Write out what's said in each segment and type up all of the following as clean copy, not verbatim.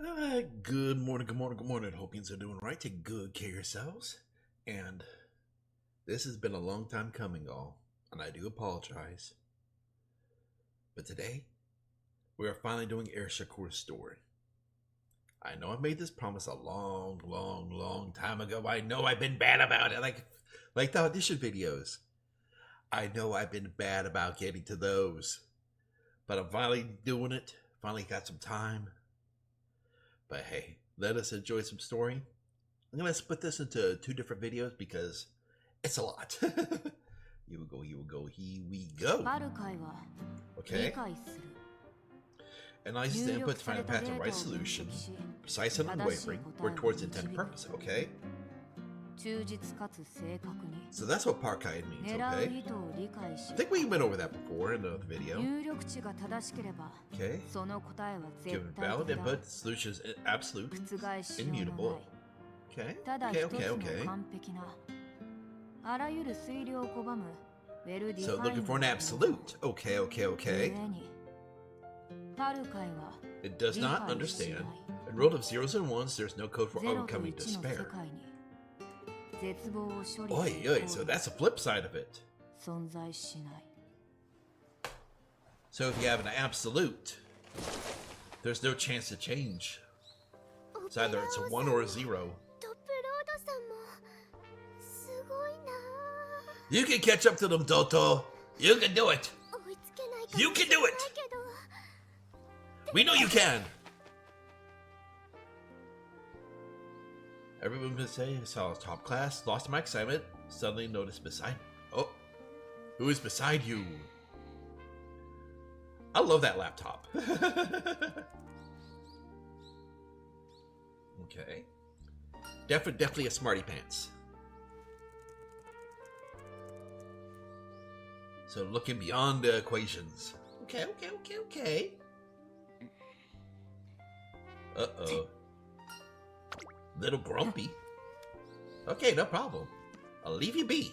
Good morning, good morning, good morning. Hope you're doing right. Take good care of yourselves. And this has been a long time coming, all, and I do apologize. But today, we are finally doing Air Shakur's story. I know I made this promise a long time ago. I know I've been bad about it, like the audition videos. I know I've been bad about getting to those. But I'm finally doing it. Finally got some time. But hey, let us enjoy some story. I'm going to split this into two different videos because it's a lot. Here we go, here we go. Okay. Analyzes the input to find the path to the right solution. Precise and unwavering. Work towards intended purpose, okay? So that's what Parkai means, okay? I think we went over that before in another video. Okay. Given valid input, the solution is absolute, immutable. Okay. So looking for an absolute. Okay. It does not understand. In world of zeros and ones, there's no code for overcoming despair. Oy, so that's the flip side of it. So if you have an absolute, there's no chance to change. It's either it's a 1 or a 0. You can catch up to them, Toto. You can do it. You can do it. We know you can. Everyone would say, saw top class, lost my excitement, suddenly noticed beside me. Oh, who is beside you? I love that laptop. Okay. Definitely a smarty pants. So looking beyond the equations. Okay. Uh-oh. Little grumpy. Okay, no problem. I'll leave you be.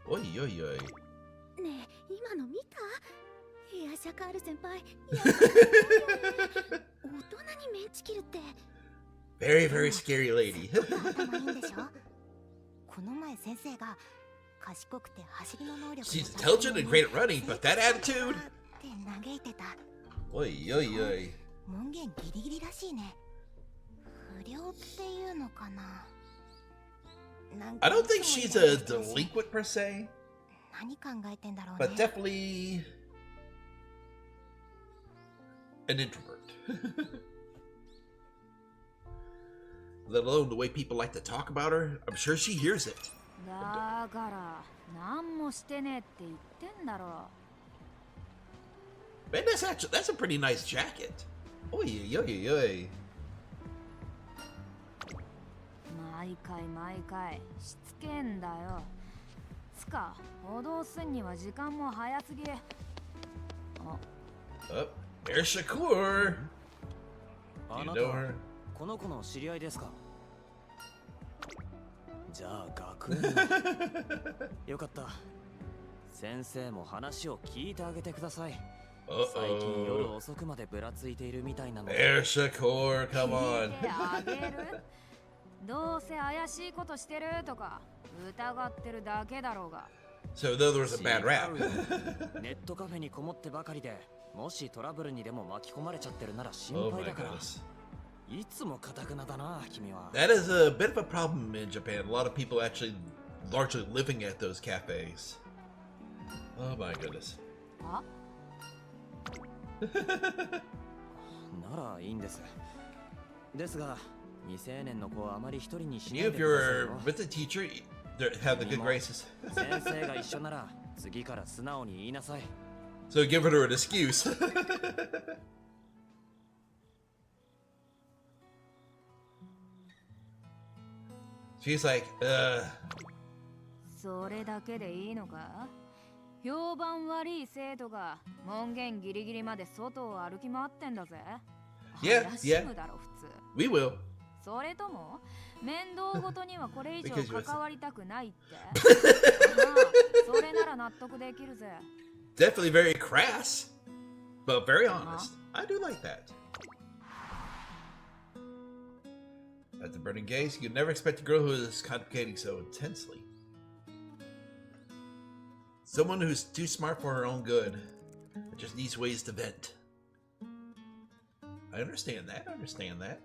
Oi. ねえ、今の見た？いや、シャカール先輩。大人にメンチ切るって。Very scary lady. 頭いいんでしょ？この前先生が賢くて走りの能力。She's intelligent and great at running, but that attitude. って嘆いてた。おい。門限ギリギリらしいね。不良っていうのかな。I don't think she's a delinquent per se, 何考えてんだろうね。 but definitely an introvert. Let alone the way people like to talk about her. I'm sure she hears it. だから何もしてねえって言ってんだろ。 Man, that's a pretty nice jacket. Oi. 毎回しつけんだよ。つか補導すんには時間も早すぎ。There's Shakur. あ You な know た her? この子の知り合いですか？じゃあ学園よかった。先生も話を聞いてあげてください。最近夜遅くまでぶらついているみたいなの。There's Shakur, come on. 聞いてあげる？どうせ怪しいことしてるとか疑ってるだけだろうが。 So in other words, a bad rap. ネットカフェにこもってばかりで、もしトラブルにでも巻き込まれちゃってるなら心 Oh 配 my だから。 goodness. いつも堅くなだな、君は。 That is a bit of a problem in Japan. A lot of people actually largely living at those cafes. Oh my goodness. あ？ならいいんです。ですが、未成年の子はあまり一人にしない You, で if ください you're よ。 with the teacher, have the good graces. 先生が一緒なら次から素直に言いなさい。 So give her an excuse. She's like, それだけでいいのか？評判悪い生徒が門限ギリギリまで外を歩き回ってんだぜ。 Yeah, 怪しむだろ普通。 we will. それとも面倒ごとにはこれ以上関わりたくないって。まあ、それなら納得できるぜ。 Definitely very crass, but very honest. I do like that. At the burning gaze, you'd never expect a girl who is contemplating so intensely. Someone who's too smart for her own good. But just needs ways to vent. I understand that. I understand that.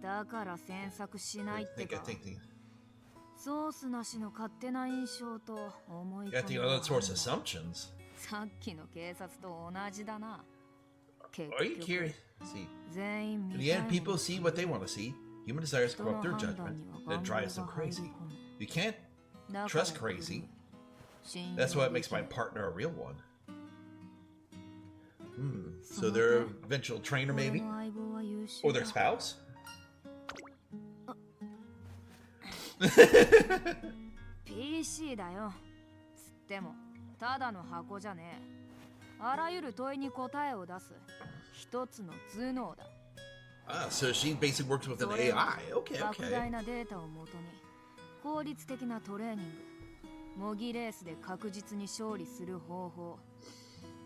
だから詮索しないって I か。 think ソースなしの勝手な印象と思い you gotta 込み think が of other sorts of assumptions. さっきの警察と同じだな。結 Are you 局 curious? See, 全員 in 見 the たい end, も people の see what they want to see. Human desires 人の corrupt their 判 judgment 断には and 願 it drives 望が them 入り crazy. 込む。 You can't だから trust crazy. 信用 That's what で makes き my ない partner a real one. So their eventual trainer, 俺 maybe? の相棒は優秀 Or だ their spouse? PC だよ。つってもただの箱じゃねえ。あらゆる問いに答えを出す一つの頭脳だ。Ah, so she basically works with an それは AI. Okay, 莫大 okay. なデータをもとに効率的なトレーニング、模擬レースで確実に勝利する方法、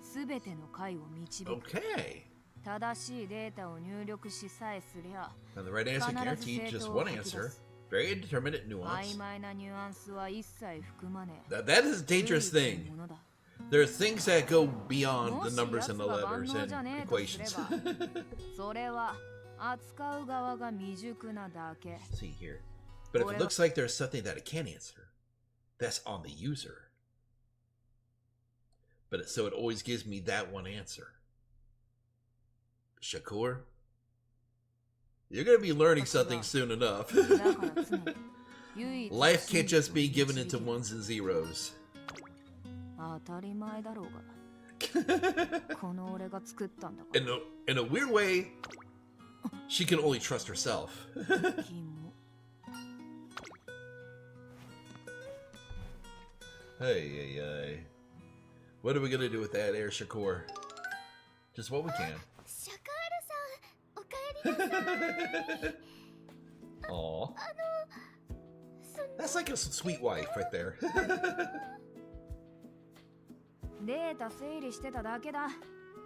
すべての回を導く。 Okay. 正しいデータを入力しさえすりゃ、 Now the right answer guaranteed just one answer. Very indeterminate nuance. 曖昧なニュアンスは一切含まねえ。 That is a dangerous 唯一 thing. のものだ。 There are things that go beyond も the し numbers 奴 and が the 万 letters 能じゃ and ねえとすれ equations. ば、それは扱う側が未熟なだけ。 See here. But if it looks like there's something that it can't answer, that's on the user. But so it always gives me that one answer. Shakur, you're gonna be learning something soon enough. だから常に唯一 Life can't just be 真 given 実 into を導き ones and zeros. 当たり前だろうが。この俺が作ったんだか In a weird way, she can only trust herself. ら。キモ。 Hey. What are we gonna do with that air, Shakur? Just what we can. シャカールさん、おかえりなさい。 Aw. その That's like a sweet wife right there. データ整理してただけだ。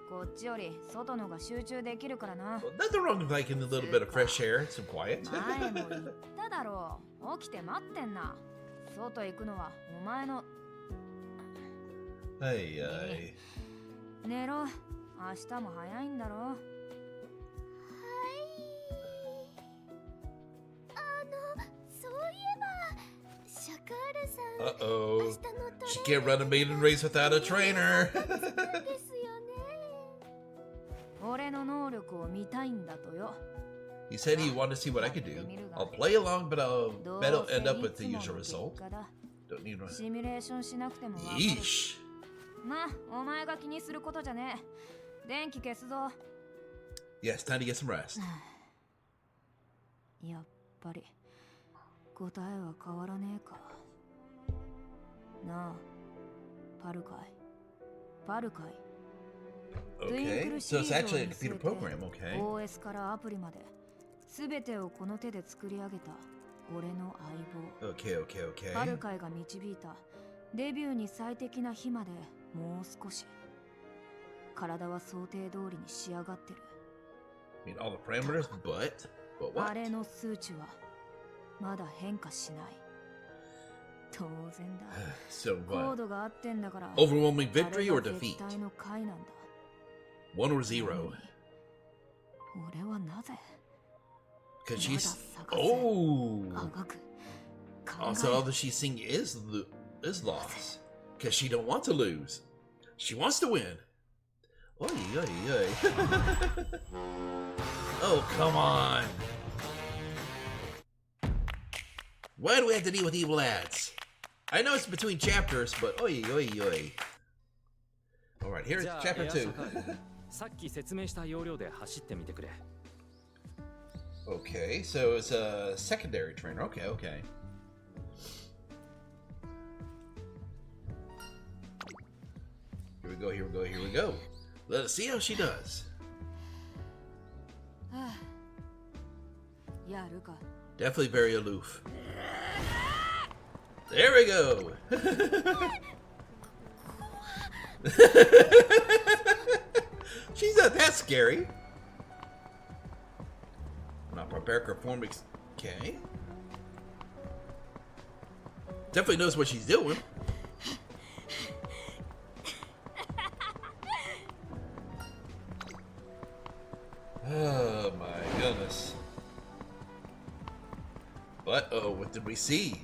こっちより外のが集中できるからな。 Nothing wrong with liking a little bit of fresh air and some quiet. 前も言っただろう。起きて待ってんな。外行くのはお前の。 Hey. 寝ろ。明日も早いんだろ。はい。そういえば、シャカールさん、 Uh-oh. 明日のトレ She ー can't run a maiden race without a trainer. ですよね。俺の能力を見たいんだとよ。 He said he wanted to see what I could do. I'll play along, but I'll どう bet I'll せ end up い with つ the もの usual 結 result. 果だ。 Don't need one. シミュレーションしなくてもわかる。 Yeesh. まあ、お前が気にすることじゃねえ。電気消すぞ。 Yes, time to get some rest. やっぱり答えは変わらねえか。なあ、パルカイ。 Okay, so it's actually a computer program, okay. OS からアプリまで全てをこの手で作り上げた俺の相棒。 Okay. パルカイが導いたデビューに最適な日までもう少し。体は想定通りに仕上がってる。 I mean, all the parameters, but あ what? れの数値はまだ変化しない。当然だ。 So コー what? ドが合ってんだから。 Overwhelming victory or あれが defeat? 絶対の回なんだ。 One or zero? 俺はなぜ Because she's まだ探せ oh. あがく考 Also, え all that she's seeing is loss. Because she don't want to lose. She wants to win. Oy. Oh, come on. Why do we have to deal with evil ads? I know it's between chapters, but oy. Alright, here's じゃあ chapter エア 2. シャカールさっき説明した要領で走ってみてくれ。 Okay, so it's a secondary trainer. Okay. Here we go. Let us see how she does. はあやるか。 Definitely very aloof. There we go. She's not that scary. Not barbaric or form. Okay. Definitely knows what she's doing. Oh my goodness. But what did we see?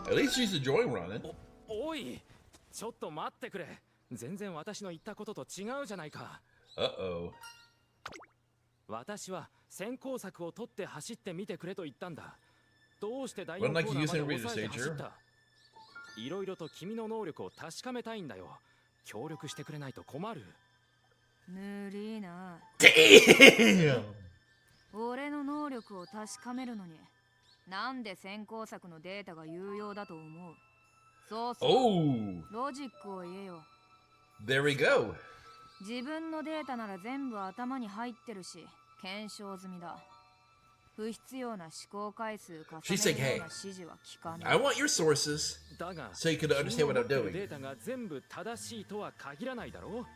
At least she's enjoying running. おい、ちょっと待ってくれ。全然私の言ったことと違うじゃないか。Uh-oh. 私は先行策を取って走ってみてくれと言ったんだ。どうして第4 Run コ like ー you ナ used ー in ま a で reader 抑えて走っ stager. た。いろいろと君の能力を確かめたいんだよ。協力してくれないと困る。無理な。 Damn! 俺の能力を確かめるのに、なんで先行策のデータが有用だと思う？そうそう。Oh! ロジックを言えよ。 There we go. 自分のデータなら全部頭に入ってるし、検証済みだ。不必要な思考回数重ねるような指示は聞かない。I want your sources だが、 so you can understand what I'm デ doing. ータが全部正しいとは限らないだろう。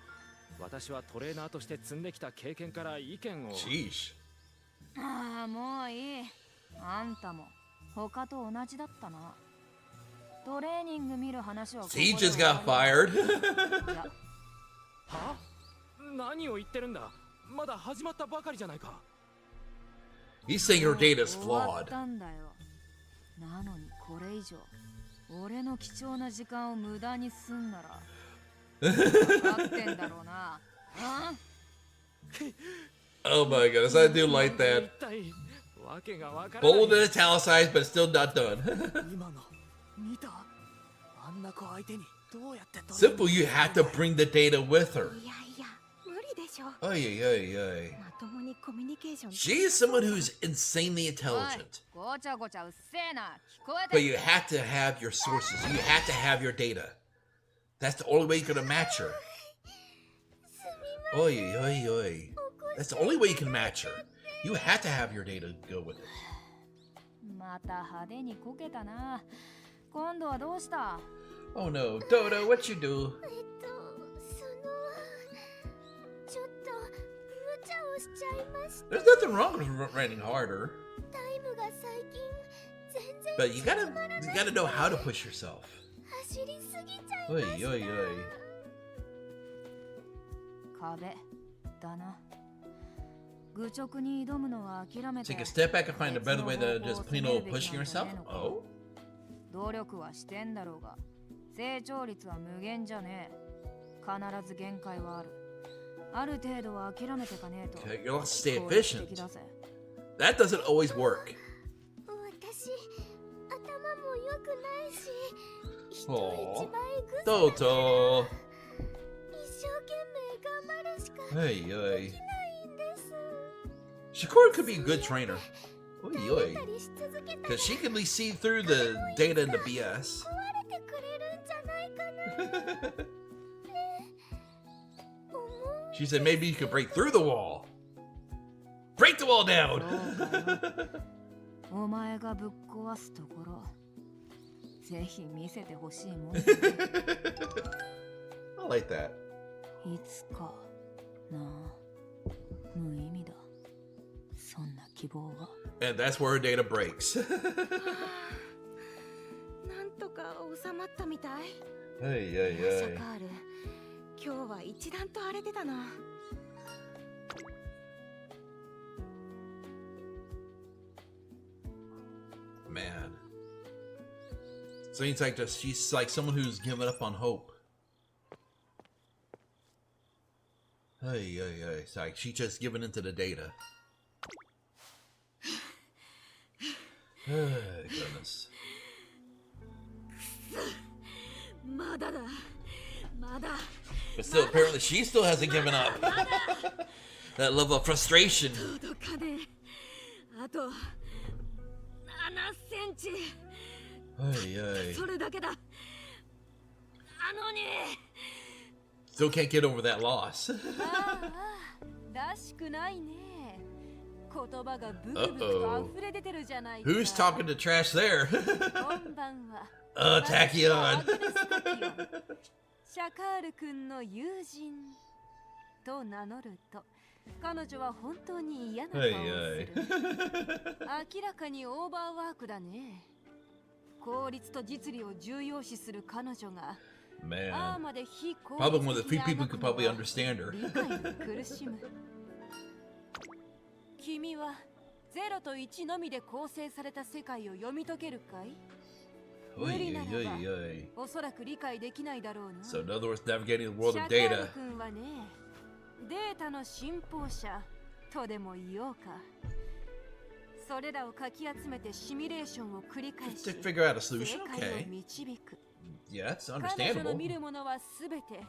私はトレーナーとして積んできた経験から意見を。 Sheesh. ああ、もういい。あんたも他と同じだったな。トレーニング見る話はここで He 終 just わ got り。 fired. いや、は？何を言ってるんだ。まだ始まったばかりじゃないか。 He's saying her data is 終わっ flawed. たんだよ。なのにこれ以上俺の貴重な時間を無駄にすんなら分かってんだろうな。あ Oh my goodness, I do like that. 一体わけがわからない。 Bold and italicized, but still not done. 今の見た？あんな子相手にどうやって取る？ Simple, you have to bring the data with her. いやいや無理でしょ。 Oy, oy, oy. まともにコミュニケーション She is someone who's insanely おい intelligent. ごちゃごちゃうっせえな。聞こえ But て you have to have your sources. You have to have your data. That's the only way you're gonna match her. Oy, oy, oy. That's the only way you can match her. You have to have your data to go with it. また派手にこけたな。今度はどうした？ Oh no, Dodo, what you do? ちょっと無茶をしちゃいました。 There's nothing wrong with running harder, タイムが最近全然 but you gotta know how to push yourself. 走りすぎちゃい Oy, ました。 oy, oy. 壁だな。愚直に挑むのは諦めて。 Take a step back and find a better way than just plain old pushing yourself. Oh? 努力はしてんだろうが、成長率は無限じゃねえ。必ず限界はある。ある程度は諦めてかねえと。 Okay, you'll have to stay 効率 efficient. 的だぜ。 That doesn't always work. 私頭も良くないし人一 Aw. 倍グス Toto. 一生懸命頑張るしか Hey, で oy. きないんです。 Shakur could be a good trainer. Oy, 慣れ oy. たりし続けたら Because she can at least see through the data and the BS. 壊れてくれるんじゃないかな。She said maybe you could break through the wall. Break the wall down. お前がぶっ壊すところ、ぜひ見せてほしいもん。 I like that. いつかなあ、無意味だ。そんな希望が。 And that's where her data breaks. なんとか収まったみたい。 Hey, シ hey, ャ hey. カール、今日は一段と荒れてたな。 Man. Seems like she's like someone who's given up on hope. Hey, hey, hey. It's like she's just given into the data. Oh, goodness. まだだ、まだ。 But still, apparently she still hasn't given up. That level of frustration. 届かねえ。あと7センチ。 Hey, hey. それだけだ。あのに。 Still can't get over that loss. ああ、らしくないね。言葉がブクブクと溢れ出てるじゃないか。 Who's talking to trash there? こんばんは。 Tachyon. 私はアグネスタキオンシャカール君の友人。と名乗ると、彼女は本当に嫌な顔をする。明らかにオーバーワークだね。効率と実利を重要視する彼女が、ああ Man, まで非効 probably 率 one of the 的 few に people who あ could がくの probably は understand her. 理解に苦しむ。君は0と1のみで構成された世界を読み解けるかい？無理ならば、おそらく理解できないだろうな。 So in other words, navigating the world シ of ャカール data. 君はね、データの信奉者とでも言おうか。それらをかき集めてシミュレーションを繰り返し、 To figure out a 正 solution, 解を okay. 導く。 Yeah, that's 彼女の understandable. 見るものはすべて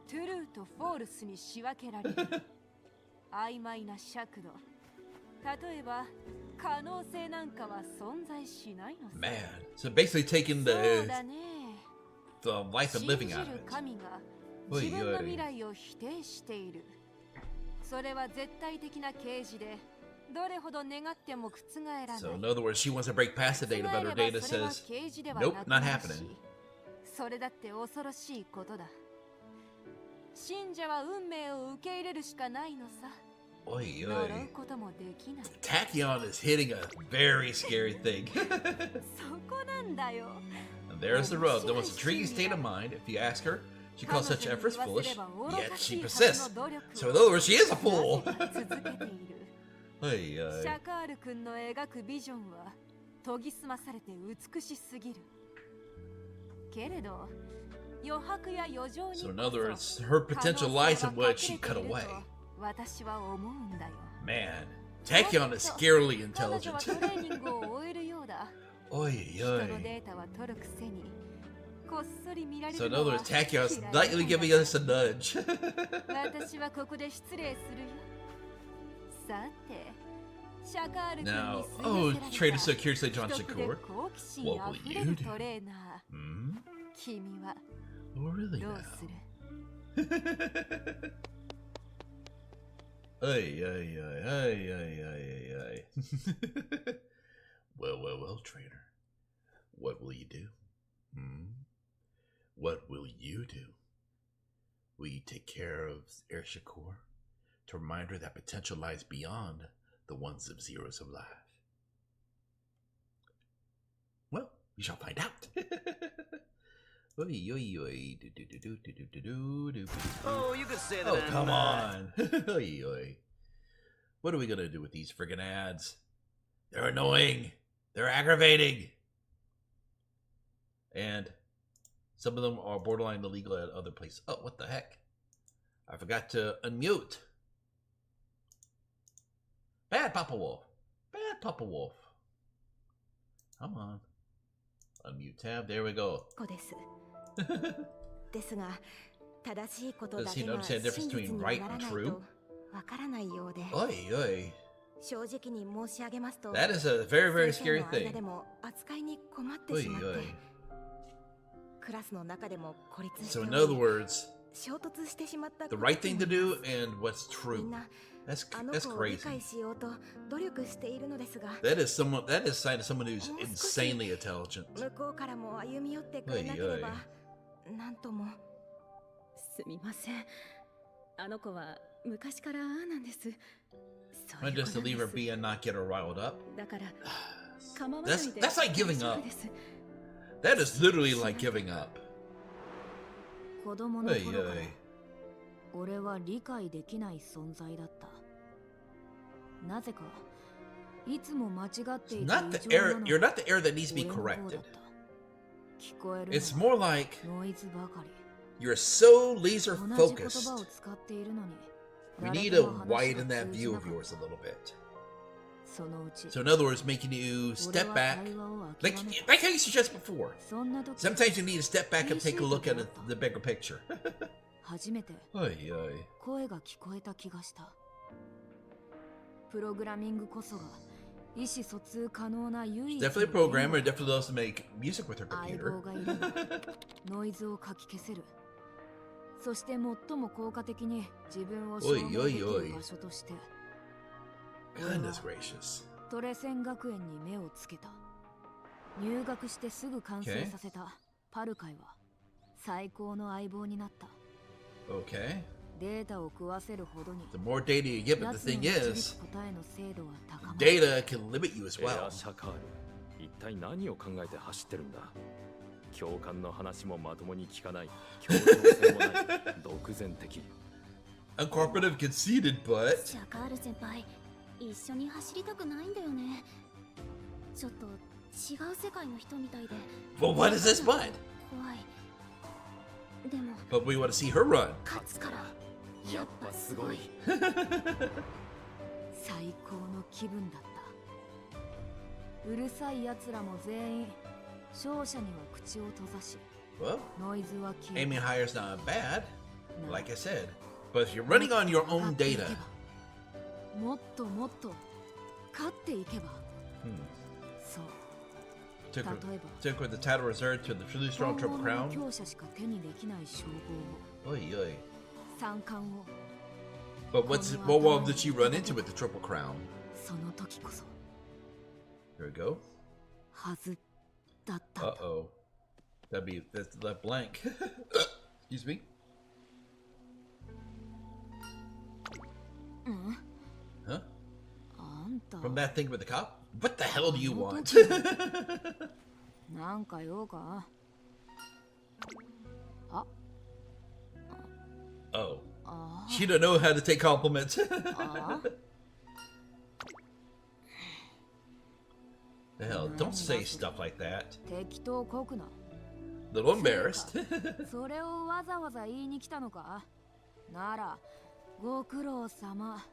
トゥルーとフォールスに仕分けられる。曖昧な尺度。例えば、可能性なんかは存在しないのさ。 Man, so basically taking そう the だね。 the life and 信 living じ out る of it. 神がおいおい自分の未来を否定している。それは絶対的な啓示で、どれほど願っても覆らない。 So in other words, she wants to break past the data, but her data says, 啓示では nope, なく not なる happening. し、それだって恐ろしいことだ。信者は運命を受け入れるしかないのさ。 Oi, 呪う oi. こともできない。 Tachyon is hitting a very scary thing. そこなんだよ。 And there's the rub. The most intriguing state of mind. If you ask her, she calls such efforts foolish, yet she persists. So in other words, she is a fool. 続けている。 Oi, シ oi. ャカール君の描くビジョンは研ぎ澄まされて美しすぎる。けれど、余白や余剰に So in こ other そ words, her potential lies in 可能性は what she 隠れて cut いると away. 私は思うんだよ。 Man, Tachyon is scarily 彼女は intelligent. トレーニングを終えるようだ。 Oi, 人の oi. データは取るくせに、こっそり見られ So る in の other は words, Tachyon's 嫌いなん lightly だ。 giving us a nudge. 私はここで失礼するよ。さて、シャカール君に Now, す oh, ぐせ trader ら so curiously れ John た、一つで Shakur. 好奇心 What あ will ふ you れる do? トレーナー。 Hmm? 君は Oh, really どう now? する？ Ay, ay, ay, ay, ay, ay, ay. Well, well, well, trader. What will you do? Hmm? What will you do? Will you take care of Air Shakur to remind her that potential lies beyond the ones of zeros of life? Well, we shall find out. Oi, oi, oi. Do, do, do, do, do, do, do, do, do, do. Oh, you could say that. Oh, I'm, come on. Oi, oi. What are we gonna do with these friggin' ads? They're annoying. They're aggravating. And some of them are borderline illegal at other places. Oh, what the heck? I forgot to unmute. Bad Papa Wolf. Bad Papa Wolf. Come on. Unmute tab. There we go. こです。ですが、正しいこと Does だ he けが understand the 真 difference 実 between にな right ら and ない true? とわからないようで、 Oi, oi. 正直に申し上げますと、 That is a very, very 先生 scary の間 thing. でも扱いに困ってし Oi, まって、 oi. クラスの中でも孤立して So お in り other words, 衝突してしまった the 子 right たち thing も to い do ます。 and what's み true. んな That's あの that's 子を理 crazy. 解しようと努力しているのですが、 That is someone. That is a sign of someone who's insanely intelligent. 向こうからも歩み寄ってくれなければ、なんとも。すみません。あの子は昔からああなんです。そういう And just 子 to なん leave で her す。 be and not get her riled up. だから構わないで That's like giving 大丈 up. 夫です That is literally like giving up. 子供の Oi, 頃から oi. 俺は理解できない存在だった。なぜかいつも間違っている Not the error. You're not the error that needs to be 俺の方だ corrected. った。聞こえる It's のは more like ノイズばかり。 you're so laser 同じ言 focused. 葉を使っているのに We 誰 need と to も話が widen that 通じ view な of かっ yours た。 a little bit. そのうち So in other words, making you 俺 step は back, 会話を like 諦めた。 like how you suggested before. そんな時 Sometimes you need to step back and take a look at the bigger picture. 初めて Oi, oi. 声が聞こえた気がした。プログラミングこそが意思疎通可能な唯一の Definitely a programmer. Definitely knows to make music with her 相 computer. 棒がいればノイズをかき消せる。そして最も効果的に自分を証明できおいおいおいる場所として Goodness gracious. トレセン学園に目をつけた。入学してすぐ完成させたパルカイは最高の相棒になった。 Okay. The more data you get, but the thing is, data can limit you as エア well. シャカール、一体何を考えて走ってるんだ。教官の話もまともに聞かない。協調性もない。独善的。Uncooperative, conceited, but シャカール先輩、一緒に走りたくないんだよね。ちょっと違う世界の人みたいで。 well, what is this but? 怖い。でも But we want to see her run. 勝つから。やっぱすごい。最高の気分だった。うるさい奴らも全員勝者には口を閉ざし、 Well, ノイズは消え aiming higher is not bad, like I said. But if you're running on your own data, もっともっと勝っていけば、 そう took 例えば took with the title reserved to the truly strong 本 triple 物の crown. 強者しか手にできない称号を Oy, oy. 三冠を But what wall did she run into with the triple crown? その時こそ Here we go. はずだった。 Uh-oh. That's left blank. Excuse me. うん Huh? あんた From that thing with the cop? What the hell do you want? なんか用か。あ Oh. あ She don't know how to take compliments. あ The hell, don't say stuff like that. 適当こくな。 Little embarrassed. それをわざわざ言いに来たのか。ならご苦労様。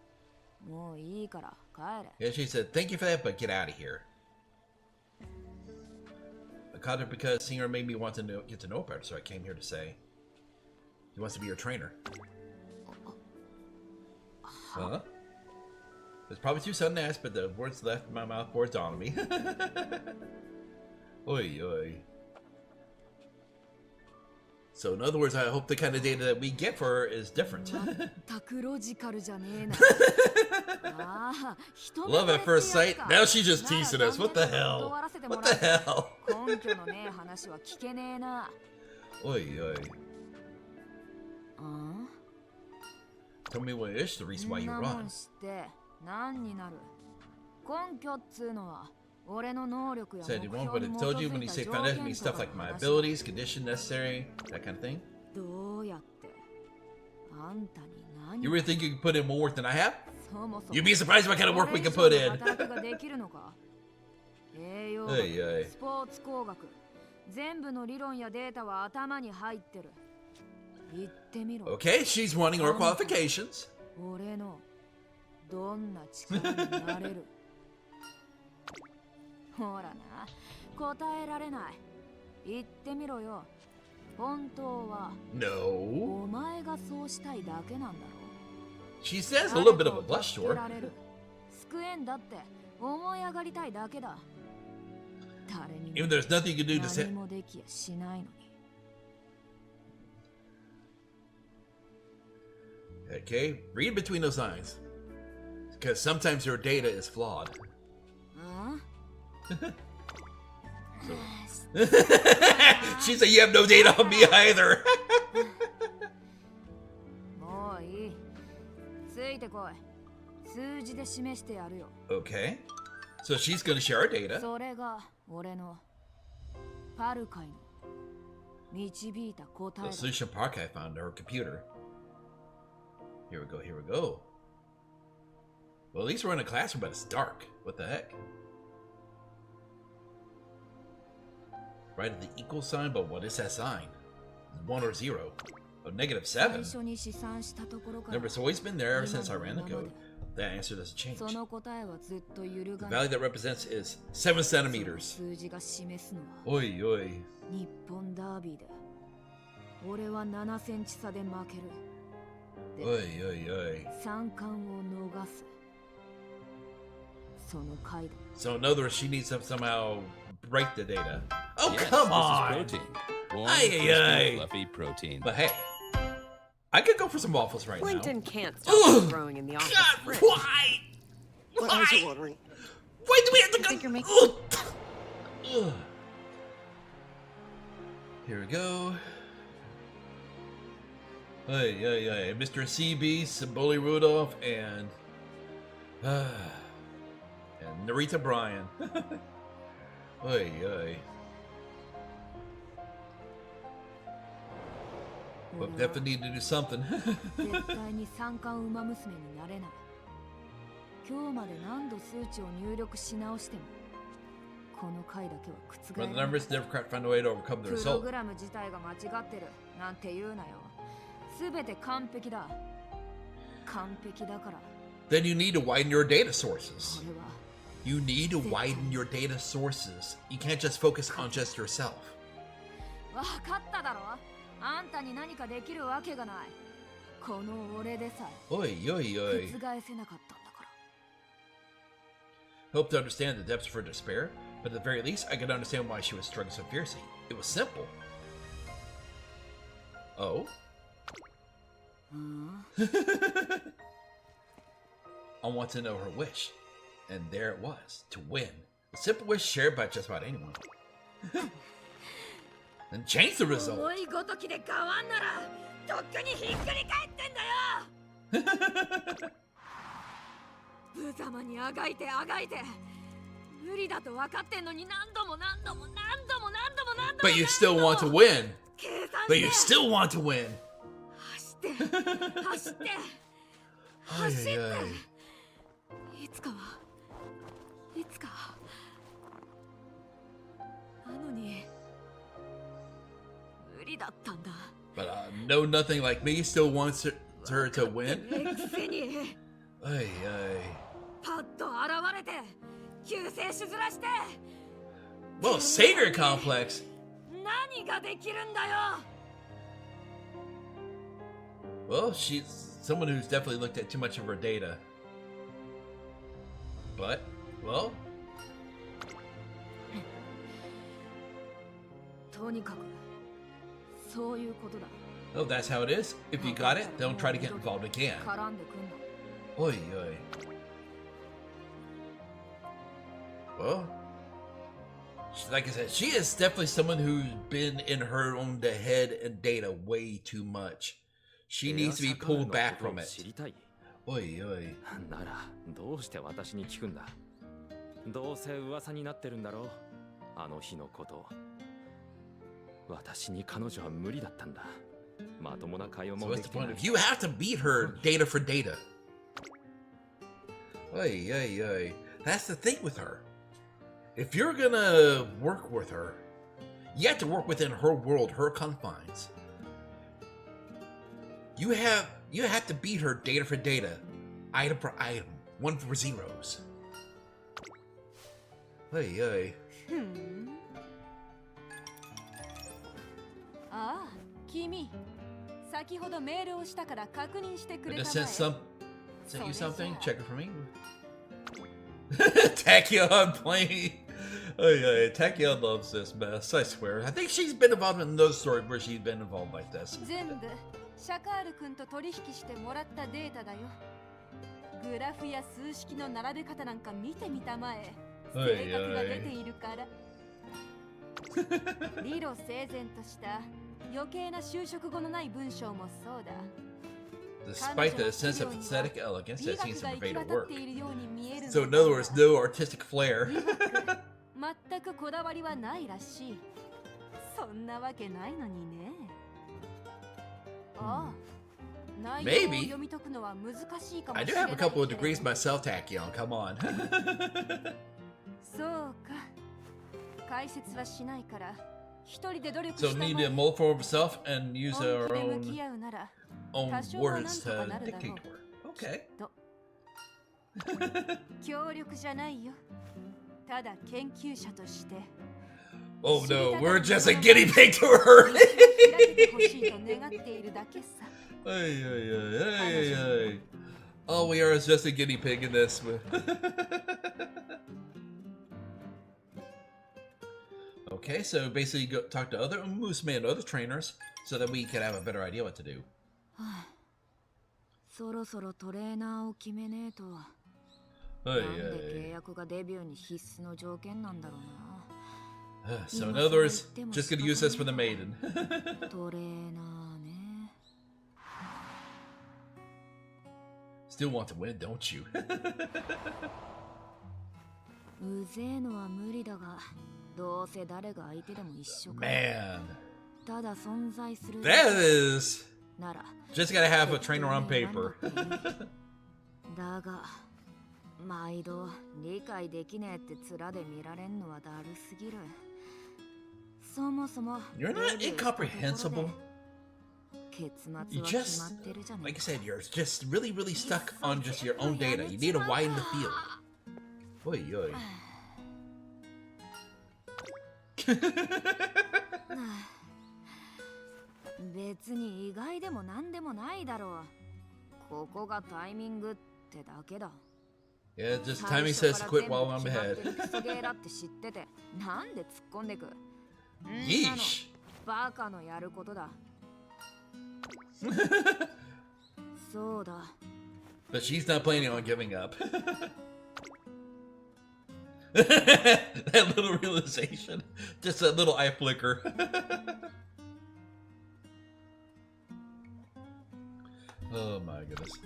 もういいから帰れ。 Yeah, she said, thank you for that, but get out of here. I caught her because seeing her made me want to get to know her better, so I came here to say he wants to be your trainer. Huh? It's probably too sudden to ask, but the words left my mouth bore dawn on me. Oy, oy. So in other words, I hope the kind of data that we get for her is different. 全くロジカルじゃねえな。ああ、一目 Love 惚れ at first ってや sight. つか。 Now she's just なら teasing us. What the 断 hell? らせても What ら the う。 hell? 根拠のねえ話は聞けねえな。 Oy, oy. あ Tell me what is the reason あ why ん you なも run. んして何になる。根拠っつうのは俺の能力や目 Said 標 you に won't, but it 基 told you づ when い you た say 条 found out, it 件 means と stuff か like の my 話。 abilities, condition necessary, that kind of thing. どうやってあんたに何 You really think you can put in more work than I have? そもそも You'd be surprised what kind of work we can put in. 働きができるのか。栄養学、はいはいスポーツ工学、全部の理論やデータは頭に入ってる。言ってみろ。 Okay, she's wanting her qualifications. 俺のどんな力になれる。ほらな、答えられない。言ってみろよ。本当は No. お前がそうしたいだけなんだろ。 She says a little bit of a blush to 誰かを助け her. られる。救えんだって思い上がりたいだけだ。誰に Even も there's nothing you can do to 何 say. もできやしないのに。 Okay, read between those lines. Because sometimes your data is flawed. あ She said you have no data on me either. もういい。ついてこい。数字で示してやるよ。 Okay. So she's going to share our data. それが俺のパルカイの導いた答え The だ。 solution park I found on her computer. Here we go, here we go. Well, at least we're in a classroom, but it's dark. What the heck? Right at the equal sign, but what is that sign? 1 or 0? Oh, negative 最 7. 初に試算したところから Number's always been there ever since I ran the code. That answer doesn't change. その答えはずっと揺る The がない。 value that represents is 7 centimeters. 数字が示すのは Oi, oi. 日本ダービーで俺は7センチ差で負ける。 Oi, oi, oi. 三冠を逃す。その回だ。 So in other words, she needs to somehow break the data. Oh, Yes, come this on! is protein. Warm, Ay, ay, crispy, ay. fluffy protein. But hey, I could go for some waffles right Plankton now. can't stop Ugh. from growing in the office God, fridge. why? What else are you Why? ordering? Why do we have to go? think you're making- Ugh. Ugh. Here we go. Hey, Mr. CB, Bully Rudolph, and Narita Bryan. Hey. Well, definitely need to do something. 絶対に三冠馬娘になれない。今日まで何度数値を入力し直してもこの回だけは覆 But ら the ない。 numbers never quite find a way to overcome the プロ result. グラム自体が間違ってるなんて言うなよ。すべて完璧だ。完璧だから。 Then you need to widen your data sources. これは You need to widen your data sources. You can't just focus on just yourself. わかっただろ。あんたに何かできるわけがない。この俺でさえ Oi. 覆せなかったんだから。 Hope to understand the depths of her despair, but at the very least, I could understand why she was struggling so fiercely. It was simple. Oh? I want to know her wish. And there it was, to win. A simple wish shared by just about anyone. And change the result. 思いごときで変わんならとっくにひっくり返ってんだよ。無様にあがいて無理だと分かってんのに何度も But you still want to win. 計算 But して you still want to win. 走って Ay. いつかなのに無理だったんだ。 But know nothing like me still wants her to win. くせに Ay. パッと現れて救世主ずらして Well, Savior complex. 何ができるんだよ。 Well, she's someone who's definitely looked at too much of her data. But, well, とにかくそういうことだ。 oh, that's how it is. If you got it, don't try to get involved again. 絡んでくんな。 Oy. Well, like I said, she is definitely someone who's been in her own head and data way too much. She needs to be pulled back from it. 知りたい Oy. ならどうして私に聞くんだ。どうせ噂になってるんだろう。あの日のこと。私に彼女は無理だったんだ。まともな会話 So も what's で the きてな point い of you have to beat her data for data? Oy. That's the thing with her. If you're gonna work with her, you have to work within her world, her confines. You have to beat her data for data, item for item, one for zeros. Oy. ああ、君。先ほどメールをしたから確認してく I れ just たま sent え。 you something. Check it for me. Tachyon playing. Tachyon loves this mess. I swear. I think she's been involved in another story where she's been involved like this. 全部シャカール君と取引してもらったデータだよ。グラフや数式の並べ方なんか見てみたまえ。性格が出ているから。理路整然とした余計な修飾語のない文章もそうだ。 Despite the sense of aesthetic elegance that seems to pervade her work. そ So in other words, no artistic flair. 全くこだわりはないらしい。そんなわけないのにね。ああ、内容を読み解くのは難しいかも I し do れない have a けれ couple of ど。 degrees myself, Tachyon. Come on. そうか。解説はしないから、一人で努力 So した need ま to mold for herself and use 本 her 気で向 own き合うなら、 words to dictate to her. Okay. と協力じゃないよ。ただ研究者として。 Oh no, we're just a guinea pig to her. 開けてほしいと願っているだけさ。 Ay. All we are is just a guinea pig in this. Okay, so basically go talk to other Umamusume and other trainers so that we can have a better idea what to do. そろそろトレーナーを決めねえと。 Ay. なんで契約がデビューに必須の条件なんだろうな。 So in other words, just gonna use this for the maiden. トレーナーね。still want to win, don't you? うぜえのは無理だが、どうせ誰が相手でも一緒か。 Man, ただ存在する that is なら just gotta have a trainer on paper. だが毎度理解できねえって面で見られんのはだるすぎる。そもそも You're not incomprehensible. 結末は You 決ま just, ってるじゃねえ like I か。 said, you're just really, really stuck on just your own data. You need to widen the field. Oy, oy. 別に意外でもなんでもないだろう。ここがタイミングってだけだ。 Yeah, just timing says to quit while I'm ahead. クソゲーだって知ってて、なんで突っ込んでく。 Yeesh. バカのやることだ。そうだ。 But she's not planning on giving up. That little realization. Just a little eye flicker. Oh my goodness.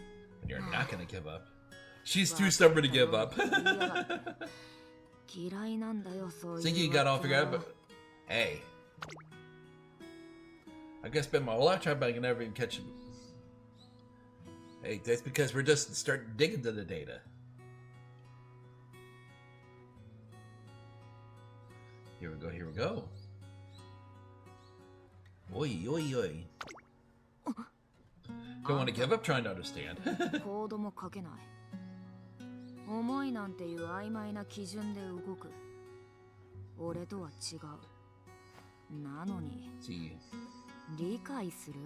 And you're not gonna give up. She's too stubborn to give up. 嫌いなんだよ、そういう Think you got all figured out, but hey. I guess spend my whole lifetime, but I can never even catch him. Hey, that's because we're just starting to dig into the data. Here we go, here we go. Oi, oi, oi. Don't want to give up trying to understand. コードも書けない。思いなんていう曖昧な基準で動く。俺とは違う。なのに See, 理解する？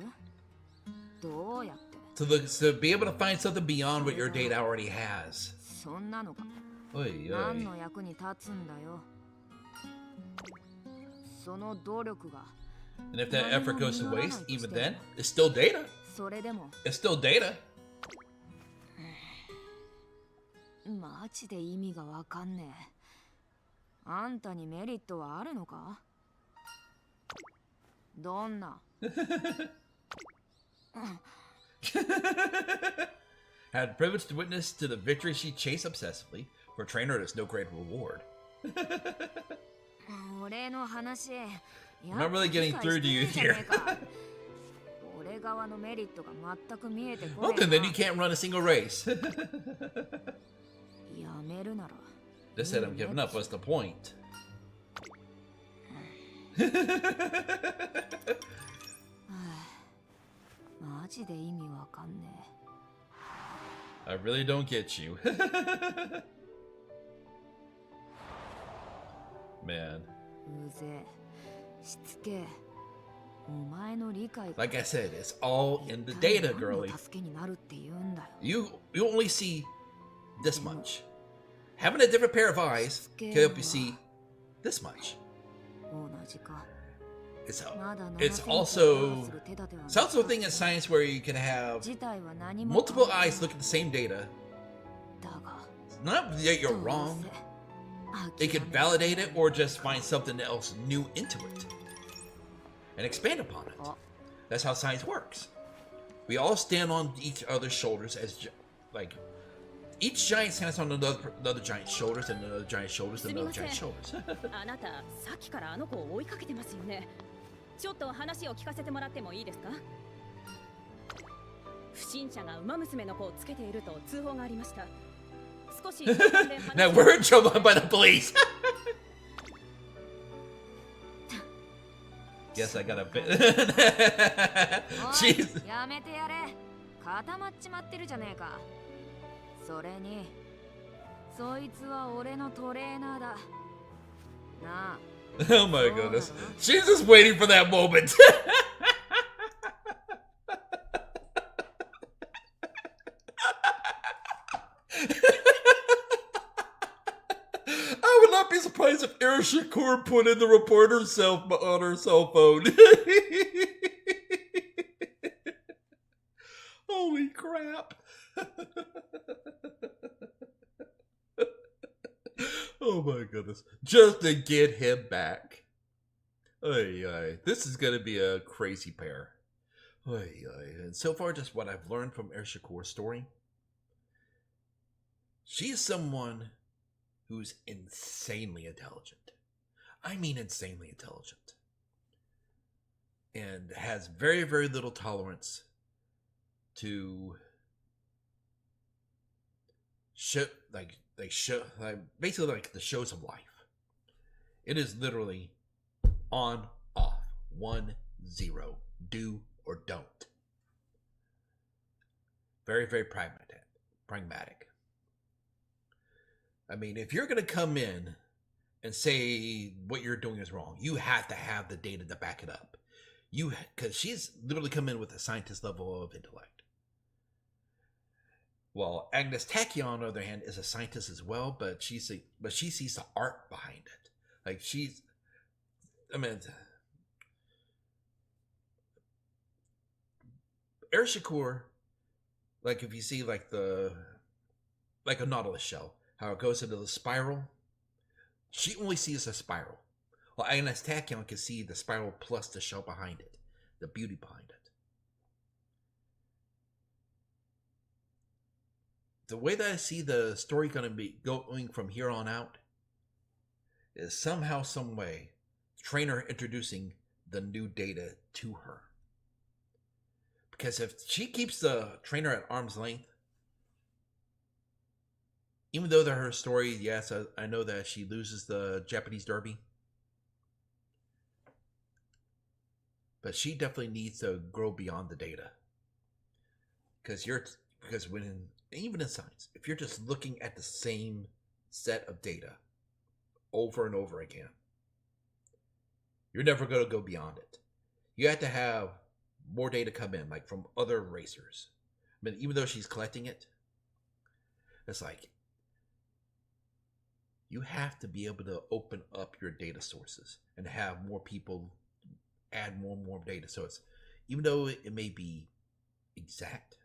どうやって？ to be able to find something beyond what your data already has. そんなのが Oi, 何 oi. の役に立つんだよ。その努力が And if that effort goes to waste, even then, it's still data. それでも It's still data. マジで意味がわかんねえ。あんたにメリットはあるのか？どんな？ Had the privilege to witness to the victory she chased obsessively. For a trainer, there's no great reward. 俺の話。 I'm not really getting through to you here. 俺側のメリットが全く見えてこ Well, ねえ then you can't run a single race. やめるなら Just said I'm giving up. What's the point? マジで意味わかんね I really don't get you. Man. え。うぜえ。しつけえ。お前の理解が Like I said, it's all in the data, 何の girly. 助けになるって言うんだよ。 You only see this much. Having a different pair of eyes can help you see this much. 同じか。 It's まだ it's 7 also する手立ては it's also a thing in science where you can have 事態は何も multiple eyes look at the same data. だが It's not that you're どう wrong. せ They could validate it or just find something else new into it and expand upon it. That's how science works. We all stand on each other's shoulders as like each giant stands on another giant's shoulders and another giant's shoulders and another giant's shoulders. あなたさっきからあの子を追いかけてますよね。ちょっと話を聞かせてもらってもいいですか？不審者が馬娘の子をつけていると通報がありました。少し Now we're in trouble by the police. Guess I got a bit. おい Jeez. やめてやれ。固まっちまってるじゃねえか。それにそいつは俺のトレーナーだ。なあ。 Oh my goodness. She's just waiting for that moment. I would not be surprised if Shakur put in the report herself on her cell phone. Holy crap. Oh my goodness. Just to get him back. Ay, ay. This is going to be a crazy pair. Ay, ay. And so far, just what I've learned from Shakur's story. She is someone who's insanely intelligent. I mean insanely intelligent. And has very, very little tolerance to basically like the shows of life. It is literally on, off, 1, 0, do or don't. Very, very pragmatic. I mean, if you're going to come in and say what you're doing is wrong, you have to have the data to back it up. Because she's literally come in with a scientist level of intellect. Well, Agnes Tachyon, on the other hand, is a scientist as well, but she sees the art behind it. Like Shakur, like if you see like a Nautilus shell, how it goes into the spiral, she only sees a spiral. Well, Agnes Tachyon can see the spiral plus the shell behind it, the beauty behind it. The way that I see the story going to be going from here on out is somehow, some way, trainer introducing the new data to her. Because if she keeps the trainer at arm's length, even though her story, yes, I know that she loses the Japanese Derby, but she definitely needs to grow beyond the data. Because when even in science, if you're just looking at the same set of data over and over again, you're never going to go beyond it. You have to have more data come in, like from other racers. I mean, even though she's collecting it, it's like you have to be able to open up your data sources and have more people add more and more data. So it's, even though it may be exact,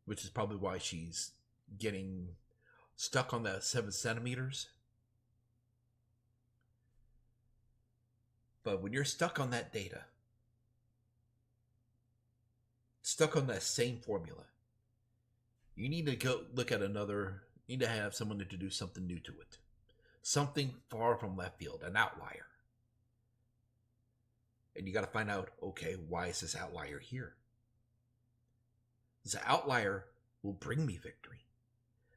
which is probably why she's getting stuck on that 7 centimeters. But when you're stuck on that data, stuck on that same formula, you need to go look at you need to have someone to do something new to it. Something far from left field, an outlier. And you got to find out, okay, why is this outlier here? This outlier will bring me victory.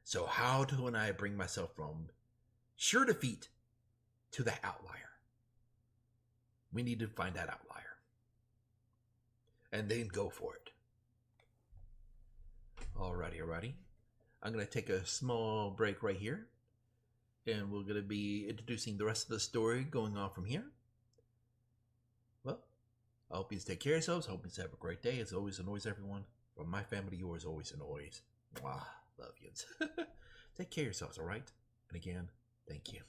So how do I bring myself from sure defeat to the outlier? We need to find that outlier. And then go for it. Alrighty. I'm going to take a small break right here. And we're going to be introducing the rest of the story going on from here. Well, I hope you take care of yourselves. I hope you have a great day. As always, annoys everyone. From my family to yours, always and always. Mwah, love you. Take care of yourselves, alright? And again, thank you.